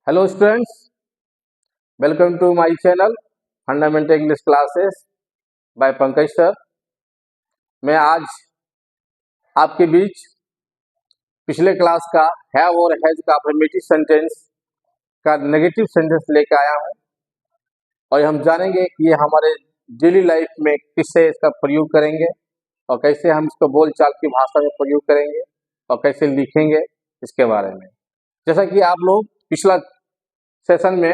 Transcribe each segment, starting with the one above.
Hello students, welcome to my channel fundamental English classes by Pankaj sir. मैं आज आपके बीच पिछले क्लास का हैव और हैज का अफर्मेटिव सेंटेंस का नेगेटिव सेंटेंस लेकर आया हूं और हम जानेंगे कि ये हमारे डेली लाइफ में किससे इसका प्रयोग करेंगे और कैसे हम इसको बोलचाल की भाषा में प्रयोग करेंगे और कैसे लिखेंगे इसके बारे में। जैसा कि आप लोग पिछला सेशन में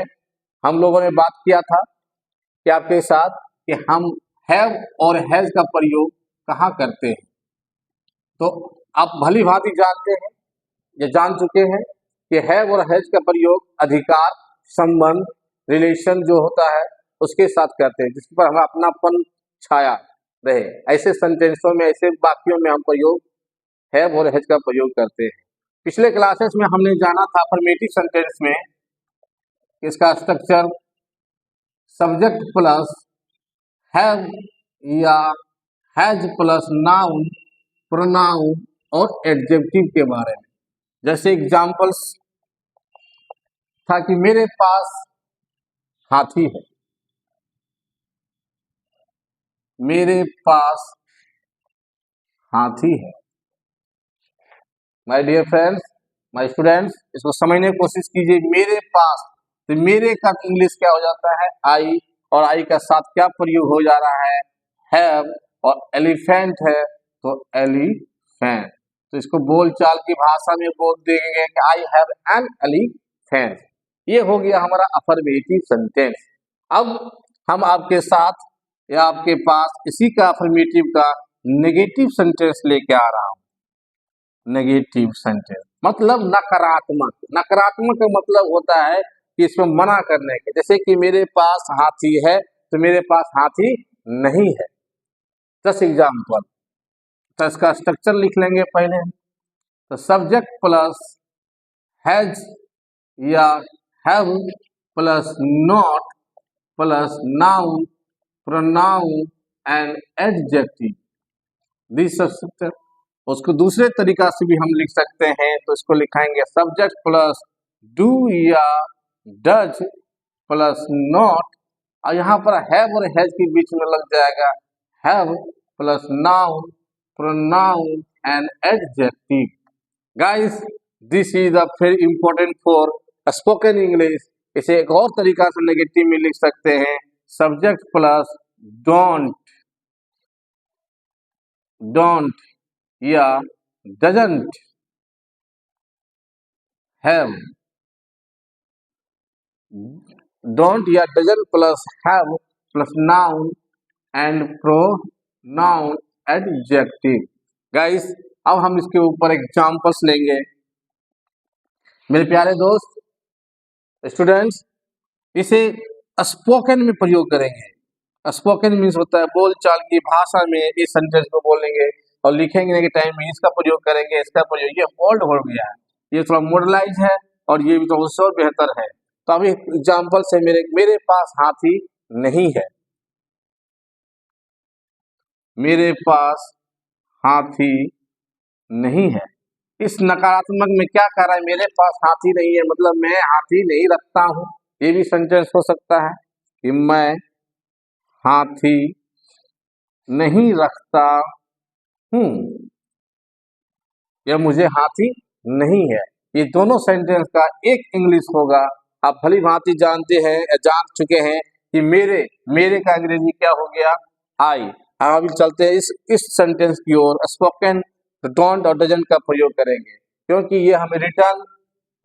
हम लोगों ने बात किया था कि आपके साथ कि हम हैव और हैज का प्रयोग कहाँ करते हैं, तो आप भली भांति जानते हैं या जान चुके हैं कि हैव और हैज का प्रयोग अधिकार, संबंध, रिलेशन जो होता है उसके साथ करते हैं, जिस पर हमें अपनापन छाया रहे। ऐसे सेंटेंसों में, ऐसे वाक्यों में हम प्रयोग हैव और हैज का प्रयोग करते हैं। पिछले क्लासेस में हमने जाना था अफर्मेटिव सेंटेंस में इसका स्ट्रक्चर सब्जेक्ट प्लस हैव या हैज प्लस नाउन, प्रोनाउन और एडजेक्टिव के बारे में। जैसे एग्जांपल्स था कि मेरे पास हाथी है, मेरे पास हाथी है। My dear friends, my students, इसको समझने की कोशिश कीजिए। मेरे पास, तो मेरे का इंग्लिश क्या हो जाता है? आई, और आई का साथ क्या प्रयोग हो जा रहा है? हैव। और एलिफेंट है तो एलिफेंट। तो इसको बोलचाल की भाषा में बोल देंगे कि आई हैव एन एलिफेंट। ये हो गया हमारा अफर्मेटिव सेंटेंस। अब हम आपके साथ या आपके पास इसी का अफर्मेटिव का नेगेटिव सेंटेंस लेके आ रहा हूं। नेगेटिव सेंटेंस मतलब नकारात्मक। नकारात्मक का मतलब होता है कि इसमें मना करने के। जैसे कि मेरे पास हाथी है तो मेरे पास हाथी नहीं है। Just example. तो इसका स्ट्रक्चर लिख लेंगे पहले। तो सब्जेक्ट प्लस हैज या have plus not plus noun, pronoun and adjective, this structure. उसको दूसरे तरीका से भी हम लिख सकते हैं। तो इसको लिखाएंगे सब्जेक्ट प्लस डू या डज प्लस नॉट, और यहाँ पर हैव और हैज के बीच में लग जाएगा have plus noun, pronoun and adjective. Guys, this is a very important for spoken English. इसे एक और तरीका से नेगेटिव में लिख सकते हैं सब्जेक्ट प्लस डोंट, डोंट या डजंट हैव, डोंट या doesn't plus have plus noun and pronoun adjective. Guys, अब हम इसके ऊपर एग्जांपल्स लेंगे। मेरे प्यारे दोस्त स्टूडेंट्स, इसे स्पोकन में प्रयोग करेंगे। स्पोकन मीन्स होता है बोलचाल की भाषा में इस सेंटेंस को बोलेंगे और लिखेंगे के टाइम में इसका प्रयोग करेंगे, इसका प्रयोग। ये बोल्ड हो गया है, ये थोड़ा मॉडर्नाइज है और ये भी तो उससे और बेहतर है। तो अभी एग्जांपल से मेरे पास हाथी नहीं है। मेरे पास हाथी नहीं है। इस नकारात्मक में क्या कर रहा है? मेरे पास हाथी नहीं है मतलब मैं हाथी नहीं रखता हूं। ये भी सेंटेंस हो सकता है कि मैं हाथी नहीं रखता हूं या मुझे हाथी नहीं है। ये दोनों सेंटेंस का एक इंग्लिश होगा। आप भली भांति जानते हैं, जान चुके हैं कि मेरे का अंग्रेजी क्या हो गया? आई। अभी चलते हैं इस सेंटेंस की ओर। स्पोकन डोंट और डजंट का प्रयोग करेंगे क्योंकि ये हमें रिटर्न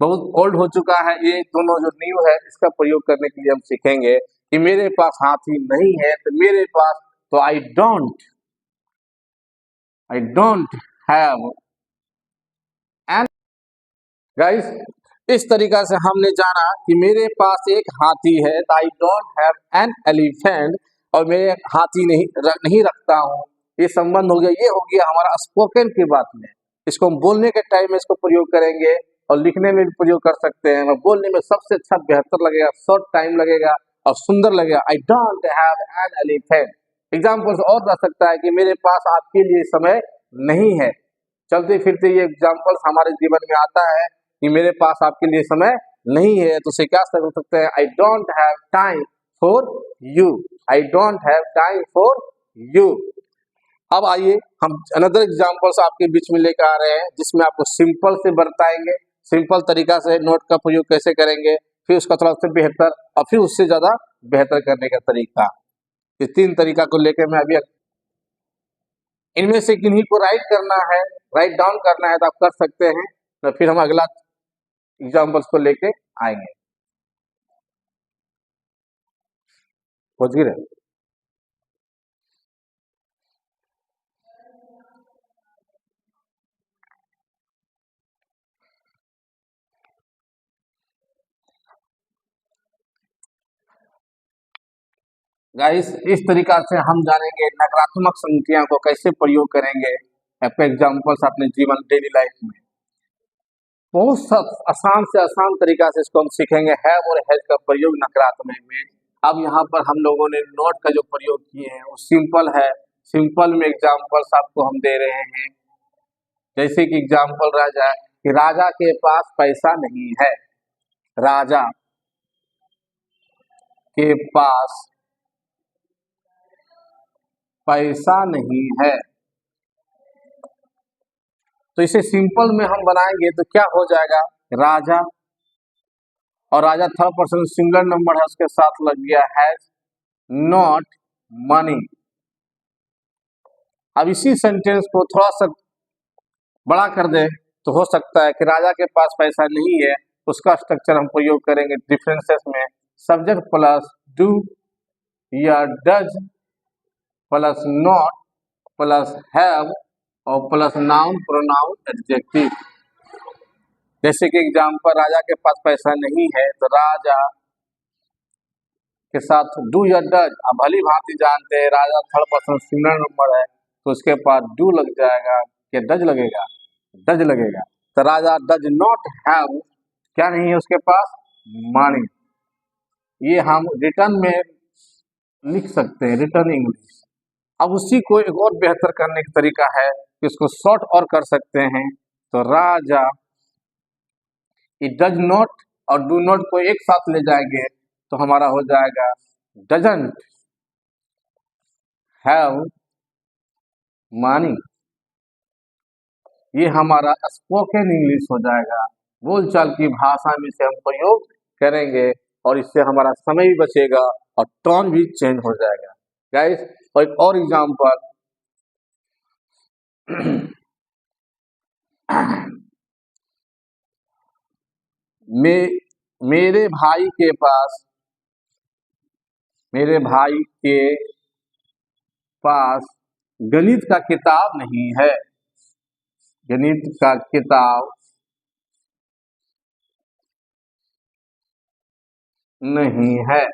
बहुत ओल्ड हो चुका है। ये दोनों जो न्यू है इसका प्रयोग करने के लिए हम सीखेंगे कि मेरे पास हाथी नहीं है तो मेरे पास, तो I don't have an. Guys, इस तरीका से हमने जाना कि मेरे पास एक हाथी है तो I don't have an elephant, और मेरे हाथी नहीं रखता हूं। ये संबंध हो गया। ये हो गया हमारा स्पोकन की बात में। इसको हम बोलने के टाइम में इसको प्रयोग करेंगे और लिखने में भी प्रयोग कर सकते हैं। और बोलने में सबसे अच्छा बेहतर लगेगा, शॉर्ट टाइम लगेगा और सुंदर लगेगा। I don't have an elephant. Examples और रह सकता है कि मेरे पास आपके लिए समय नहीं है। चलते फिरते ये एग्जाम्पल्स हमारे जीवन में आता है कि मेरे पास आपके लिए समय नहीं है तो उसे क्या कर सकते हैं, I don't have time for you, I don't have time for you. अब आइए हम अनदर एग्जांपल्स आपके बीच में लेकर आ रहे हैं जिसमें आपको सिंपल से बताएंगे, सिंपल तरीका से नोट का प्रयोग कैसे करेंगे, फिर उसका थोड़ा सा बेहतर और फिर उससे ज्यादा बेहतर करने का तरीका। ये 3 तरीका को लेकर मैं अभी इनमें से किन्हीं को राइट करना है, राइट डाउन करना है तो आप कर सकते हैं, तो फिर हम अगला एग्जाम्पल्स को लेके आएंगे। समझ गए? गाइस इस तरीका से हम जानेंगे नकारात्मक संख्या को कैसे प्रयोग करेंगे आपके एग्जाम्पल्स अपने जीवन डेली लाइफ में। बहुत सब आसान से आसान तरीका से इसको हम सीखेंगे, हैव और हैज का प्रयोग नकारात्मक में। अब यहाँ पर हम लोगों ने नोट का जो प्रयोग किए हैं वो सिंपल है, सिंपल में एग्जाम्पल्स आपको हम दे रहे हैं। जैसे कि एग्जाम्पल राजा कि राजा के पास पैसा नहीं है, राजा के पास पैसा नहीं है। तो इसे सिंपल में हम बनाएंगे तो क्या हो जाएगा, राजा और राजा थर्ड पर्सन सिंगुलर नंबर है, उसके साथ लग गया हैज नॉट मनी। अब इसी सेंटेंस को थोड़ा सा बड़ा कर दे तो हो सकता है कि राजा के पास पैसा नहीं है, उसका स्ट्रक्चर हम प्रयोग करेंगे डिफरेंसेस में, सब्जेक्ट प्लस डू या does plus not plus have और प्लस नाउन प्रोनाउन एडजेक्टिव। जैसे कि एग्जाम्पल राजा के पास पैसा नहीं है तो राजा के साथ डू या डज, अब भली भांति जानते हैं राजा थर्ड पर्सन सिंगुलर नंबर है तो उसके पास डू लग जाएगा कि डज लगेगा, डज लगेगा। तो राजा डज नॉट हैव क्या नहीं है उसके पास, मनी। ये हम रिटर्न में लिख सकते हैं, रिटर्न इंग्लिश। अब उसी को एक और बेहतर करने का तरीका है कि इसको शॉर्ट और कर सकते हैं। तो राजा डज नॉट और डू नॉट को एक साथ ले जाएंगे तो हमारा हो जाएगा डजंट हैव मनी। ये हमारा स्पोकन इंग्लिश हो जाएगा, बोलचाल की भाषा में से हम प्रयोग करेंगे और इससे हमारा समय भी बचेगा और टोन भी चेंज हो जाएगा। गाइस और एक और एग्जांपल मेरे भाई के पास, मेरे भाई के पास गणित का किताब नहीं है, गणित का किताब नहीं है।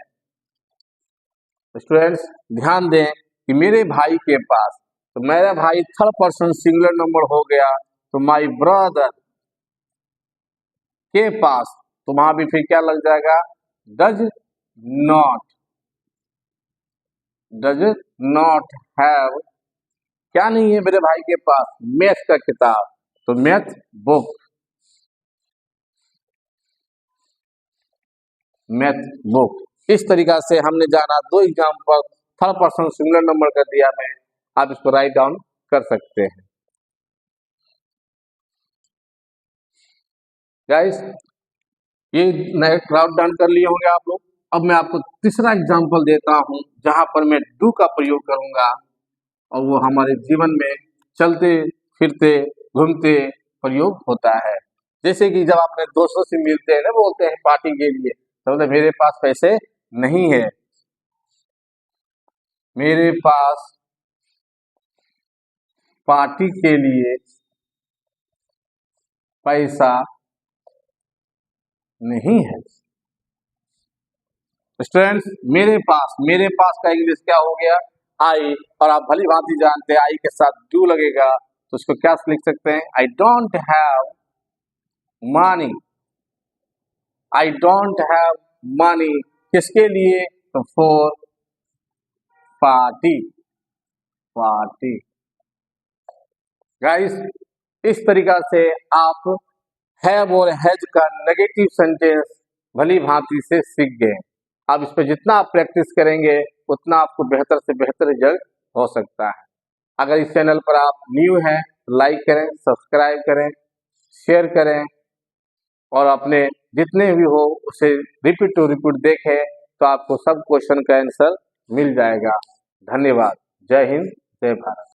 स्टूडेंट्स ध्यान दें कि मेरे भाई के पास, तो मेरा भाई थर्ड पर्सन सिंगुलर नंबर हो गया तो माय ब्रदर के पास, तो वहां भी फिर क्या लग जाएगा, does not, does not have क्या नहीं है मेरे भाई के पास, मैथ का किताब, तो मैथ बुक, मैथ बुक। इस तरीका से हमने जाना 2 example third person singular number का दिया मैं, आप इसको राइट डाउन कर सकते हैं। गाइस ये राइट डाउन कर लिए होंगे आप लोग। अब मैं आपको तीसरा एग्जाम्पल देता हूं जहां पर मैं डू का प्रयोग करूंगा और वो हमारे जीवन में चलते फिरते घूमते प्रयोग होता है। जैसे कि जब अपने दोस्तों से मिलते हैं ना, बोलते हैं पार्टी के लिए, तो बोलते मेरे पास पैसे नहीं है, मेरे पास पार्टी के लिए पैसा नहीं है। स्टूडेंट्स मेरे पास का इंग्लिश क्या हो गया, आई, और आप भली भांति जानते हैं आई के साथ डू लगेगा तो उसको क्या लिख सकते हैं, I don't have money, I don't have money किसके लिए, तो फॉर पार्टी, पार्टी। गाइस इस तरीका से आप हैव और हैज का नेगेटिव सेंटेंस भली भांति से सीख गए। अब इस पर जितना आप प्रैक्टिस करेंगे उतना आपको बेहतर से बेहतर रिजल्ट हो सकता है। अगर इस चैनल पर आप न्यू हैं तो लाइक करें, सब्सक्राइब करें, शेयर करें और अपने जितने भी हो उसे रिपीट टू रिपीट देखें तो आपको सब क्वेश्चन का आंसर मिल जाएगा। धन्यवाद। जय हिंद, जय भारत।